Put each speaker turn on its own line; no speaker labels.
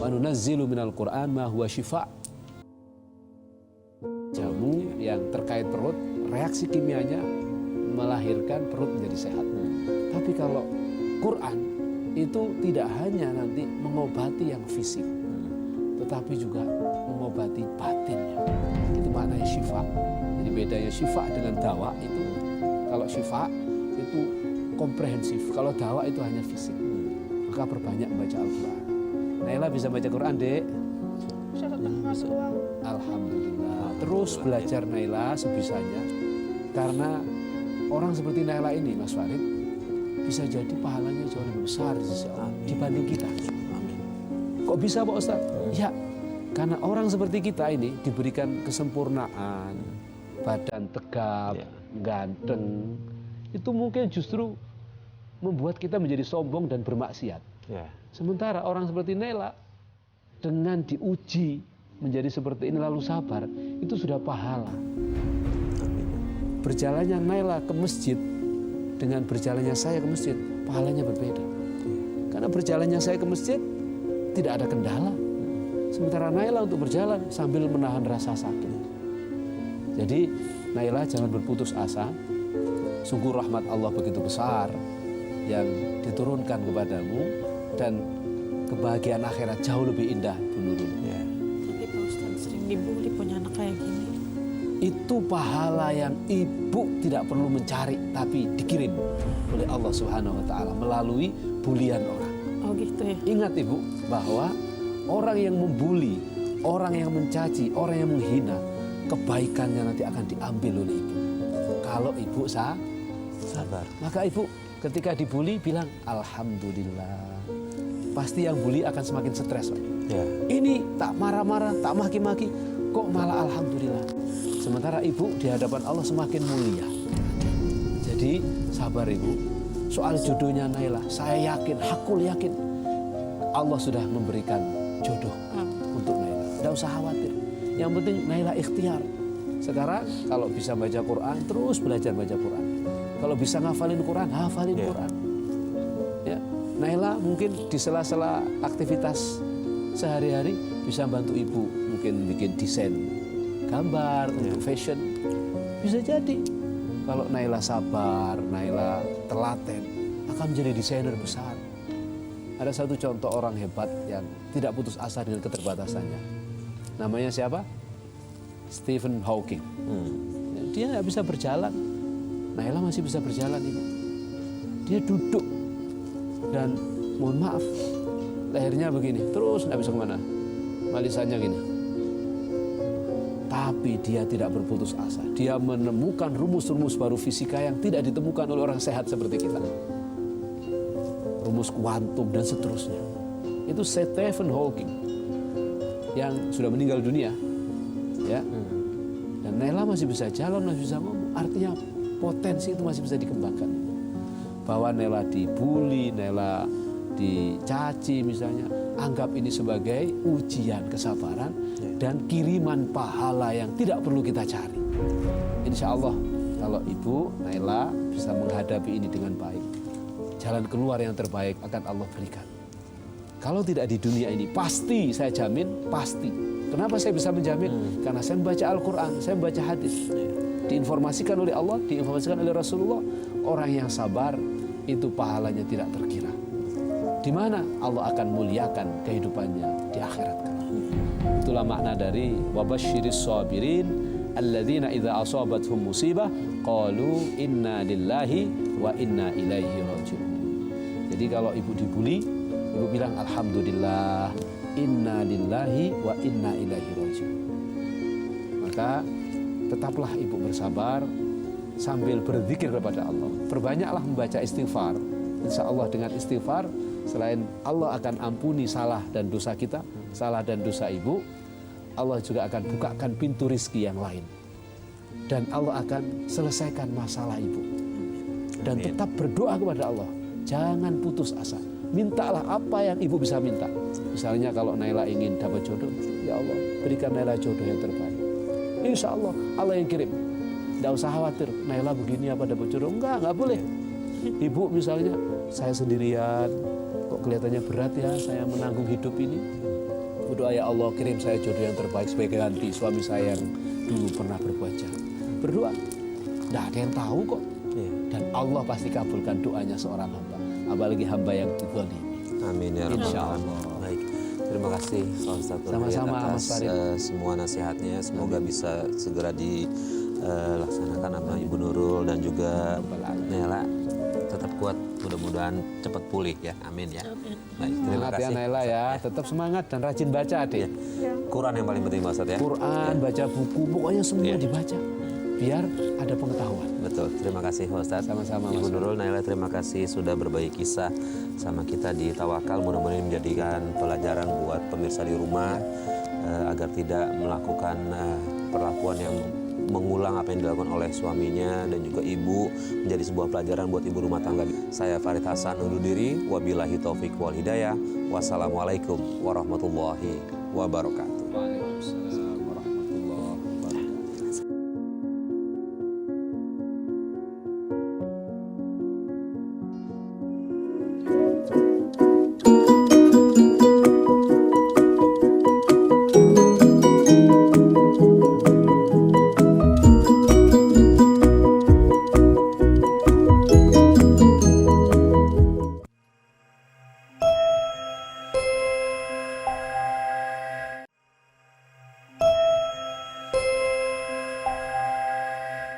nunazzilu minal Qur'an ma huwa syifa'. Jamu yang terkait perut, reaksi kimianya melahirkan perut menjadi sehat. Tapi kalau Quran itu tidak hanya nanti mengobati yang fisik, tetapi juga mengobati batinnya. Itu maknanya syifa. Jadi bedanya syifa dengan dawa itu, kalau syifa itu komprehensif, kalau dawa itu hanya fisik. Maka perbanyak membaca Al-Quran. Naila bisa baca Quran, Dek?
Bisa.
Alhamdulillah. Terus belajar Naila sebisanya. Karena orang seperti Naila ini, Mas Farid, bisa jadi pahalanya jauh lebih besar dibanding kita. Kok bisa Pak Ustaz? Ya, karena orang seperti kita ini diberikan kesempurnaan, badan tegap, ganteng. Itu mungkin justru membuat kita menjadi sombong dan bermaksiat. Sementara orang seperti Naila dengan diuji menjadi seperti ini lalu sabar, itu sudah pahala. Berjalannya Naila ke masjid dengan berjalannya saya ke masjid, pahalanya berbeda. Karena berjalannya saya ke masjid tidak ada kendala. Sementara Naila untuk berjalan sambil menahan rasa sakit. Jadi Naila jangan berputus asa. Sungguh rahmat Allah begitu besar yang diturunkan kepadamu, dan kebahagiaan akhirat jauh lebih indah, Bu Nurul.
Tapi Pak Ustaz sering dibully punya anak kayak gini.
Itu pahala yang ibu tidak perlu mencari, tapi dikirim oleh Allah Subhanahu wa Ta'ala melalui bulian orang.
Oh gitu ya.
Ingat ibu bahwa orang yang membuli, orang yang mencaci, orang yang menghina, kebaikannya nanti akan diambil oleh ibu. Kalau ibu sabar, maka ibu ketika dibully bilang alhamdulillah. Pasti yang bully akan semakin stres. Ini tak marah-marah, tak maki-maki, kok malah alhamdulillah. Sementara ibu di hadapan Allah semakin mulia. Jadi sabar ibu. Soal jodohnya Naila, saya yakin, hakul yakin Allah sudah memberikan jodoh untuk Naila. Tidak usah khawatir. Yang penting Naila ikhtiar. Sekarang kalau bisa baca Quran, terus belajar baca Quran. Kalau bisa ngafalin Quran, hafalin Quran. Ya, Naila mungkin di sela-sela aktivitas sehari-hari bisa bantu ibu, mungkin bikin desain gambar untuk fashion. Bisa jadi kalau Naila sabar, Naila telaten, akan menjadi desainer besar. Ada satu contoh orang hebat yang tidak putus asa dengan keterbatasannya. Namanya siapa? Stephen Hawking. Dia nggak bisa berjalan. Naila masih bisa berjalan, ibu. Dia duduk dan mohon maaf, lehernya begini, terus nggak bisa kemana, malisannya gini. Tapi dia tidak berputus asa. Dia menemukan rumus-rumus baru fisika yang tidak ditemukan oleh orang sehat seperti kita. Rumus kuantum dan seterusnya. Itu Stephen Hawking yang sudah meninggal dunia, ya. Dan Naila masih bisa jalan, masih bisa ngomong. Artinya potensi itu masih bisa dikembangkan. Bahwa Naila dibully, Naila dicaci misalnya, anggap ini sebagai ujian kesabaran dan kiriman pahala yang tidak perlu kita cari. Insya Allah kalau ibu Naila bisa menghadapi ini dengan baik, jalan keluar yang terbaik akan Allah berikan. Kalau tidak di dunia ini, pasti saya jamin, pasti. Kenapa saya bisa menjamin? Karena saya membaca Al-Quran, saya membaca hadis. Diinformasikan oleh Allah, diinformasikan oleh Rasulullah. Orang yang sabar itu pahalanya tidak terkira. Di mana Allah akan muliakan kehidupannya di akhirat kelak. Itulah makna dari wabasyiris sabirin alladzina idza asabathum musibah qalu inna lillahi wa inna ilaihi raji'un. Jadi kalau ibu dibully, ibu bilang alhamdulillah, inna lillahi wa inna ilaihi raji'un. Maka tetaplah ibu bersabar sambil berzikir kepada Allah. Perbanyaklah membaca istighfar. Insya Allah dengan istighfar, selain Allah akan ampuni salah dan dosa kita, salah dan dosa ibu, Allah juga akan bukakan pintu rizki yang lain. Dan Allah akan selesaikan masalah ibu. Dan tetap berdoa kepada Allah. Jangan putus asa. Mintalah apa yang ibu bisa minta. Misalnya kalau Naila ingin dapat jodoh, ya Allah berikan Naila jodoh yang terbaik. Insya Allah Allah yang kirim. Tidak usah khawatir Naila begini apa dapat jodoh. Enggak boleh. Ibu misalnya, saya sendirian, kok kelihatannya berat ya saya menanggung hidup ini. Berdoa, ya Allah kirim saya jodoh yang terbaik sebagai ganti suami saya yang dulu pernah berbuat jahat. Berdoa, tidak ada yang tahu kok.
Iya.
Dan Allah pasti kabulkan doanya seorang hamba, apalagi hamba yang dizalimi.
Amin ya rabbal
Insya
alamin.
Allah.
Baik. Terima kasih Pak Ustadz Nur Hidayat
Sama-sama,
atas
Mas Farid.
semua nasihatnya. Semoga bisa segera dilaksanakan sama Ibu Nurul dan juga Nela. Tetap kuat, mudah-mudahan cepat pulih ya. Amin ya. Baik, terima
Semangat ya
kasih.
Naila ya, tetap semangat dan rajin baca adik.
Quran yang paling penting Pak Ustadz ya.
Quran, baca buku, pokoknya semua
Iya.
dibaca. Biar ada pengetahuan.
Betul, terima kasih Pak Ustadz.
Sama-sama,
Ibu
Mas.
Nurul, Naila, terima kasih sudah berbagi kisah sama kita di Tawakal. Mudah-mudahan menjadikan pelajaran buat pemirsa di rumah agar tidak melakukan perlakuan yang mengulang apa yang dilakukan oleh suaminya dan juga ibu, menjadi sebuah pelajaran buat ibu rumah tangga. Saya Farid Hasan undur diri. Wabillahi taufik wal hidayah. Wassalamualaikum warahmatullahi wabarakatuh.